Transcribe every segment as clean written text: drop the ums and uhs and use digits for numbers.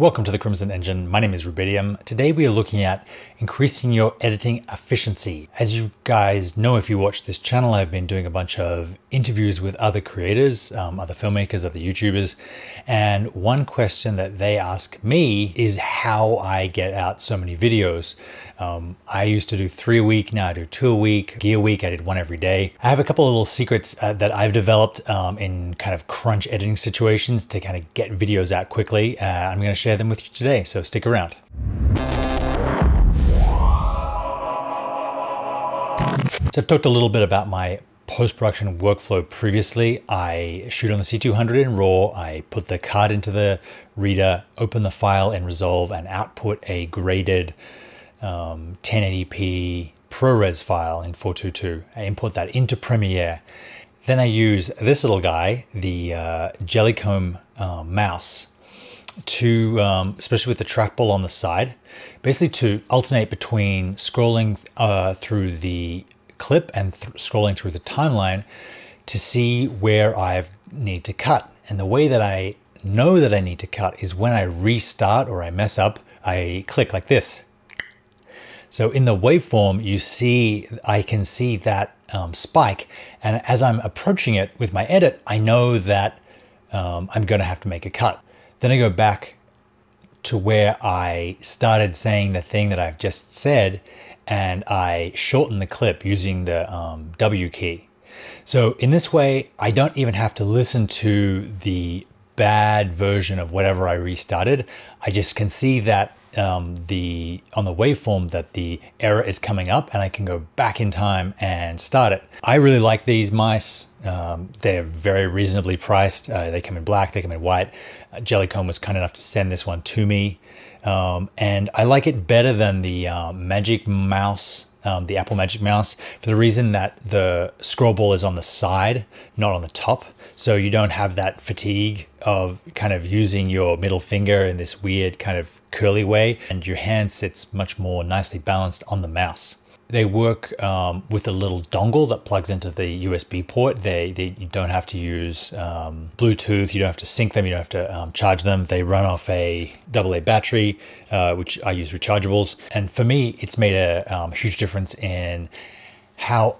Welcome to the Crimson Engine. My name is Rubidium. Today we are looking at increasing your editing efficiency. As you guys know, if you watch this channel, I've been doing a bunch of interviews with other creators, other filmmakers, other YouTubers. And one question that they ask me is how I get out so many videos. I used to do 3 a week, now I do 2 a week. Gear week, I did 1 every day. I have a couple of little secrets that I've developed in kind of crunch editing situations to kind of get videos out quickly. I'm going to share them with you today, so stick around. So I've talked a little bit about my post-production workflow previously. I shoot on the C200 in RAW, I put the card into the reader, open the file in Resolve, and output a graded 1080p ProRes file in 422. I import that into Premiere. Then I use this little guy, the Jellycomb mouse, to, especially with the trackball on the side, basically to alternate between scrolling through the clip and scrolling through the timeline to see where I need to cut. And the way that I know that I need to cut is when I restart or I mess up, I click like this. So in the waveform, you see, I can see that spike. And as I'm approaching it with my edit, I know that I'm going to have to make a cut. Then I go back to where I started saying the thing that I've just said, and I shorten the clip using the W key. So in this way, I don't even have to listen to the bad version of whatever I restarted. I just can see that on the waveform that the error is coming up, and I can go back in time and start it. I really like these mice. They're very reasonably priced. They come in black, they come in white. Jellycomb was kind enough to send this one to me. And I like it better than the Magic Mouse, the Apple Magic Mouse, for the reason that the scroll ball is on the side, not on the top. So you don't have that fatigue of kind of using your middle finger in this weird kind of curly way, and your hand sits much more nicely balanced on the mouse. They work with a little dongle that plugs into the USB port. You don't have to use Bluetooth, you don't have to sync them, you don't have to charge them. They run off a AA battery, which I use rechargeables. And for me, it's made a huge difference in how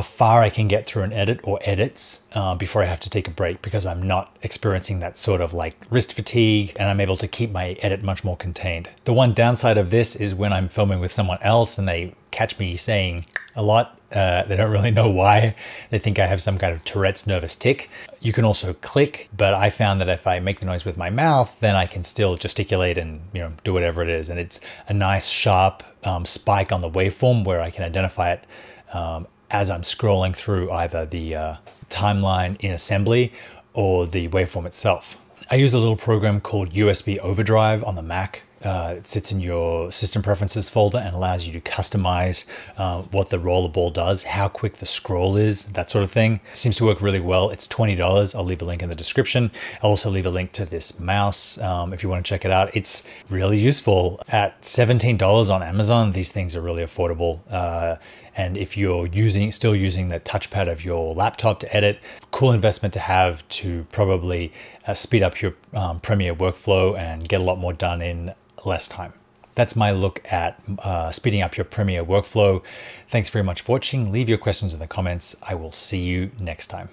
far I can get through an edit or edits before I have to take a break, because I'm not experiencing that sort of like wrist fatigue, and I'm able to keep my edit much more contained. The one downside of this is when I'm filming with someone else and they catch me saying a lot, they don't really know why. They think I have some kind of Tourette's nervous tic. You can also click, but I found that if I make the noise with my mouth, then I can still gesticulate and do whatever it is. And it's a nice sharp spike on the waveform where I can identify it as I'm scrolling through either the timeline in assembly or the waveform itself. I use a little program called USB Overdrive on the Mac. It sits in your system preferences folder and allows you to customize what the rollerball does, how quick the scroll is, that sort of thing. It seems to work really well. It's $20. I'll leave a link in the description. I'll also leave a link to this mouse if you want to check it out. It's really useful. At $17 on Amazon, these things are really affordable. And if you're still using the touchpad of your laptop to edit, cool investment to have to probably speed up your Premiere workflow and get a lot more done in less time. That's my look at speeding up your Premiere workflow. Thanks very much for watching. Leave your questions in the comments. I will see you next time.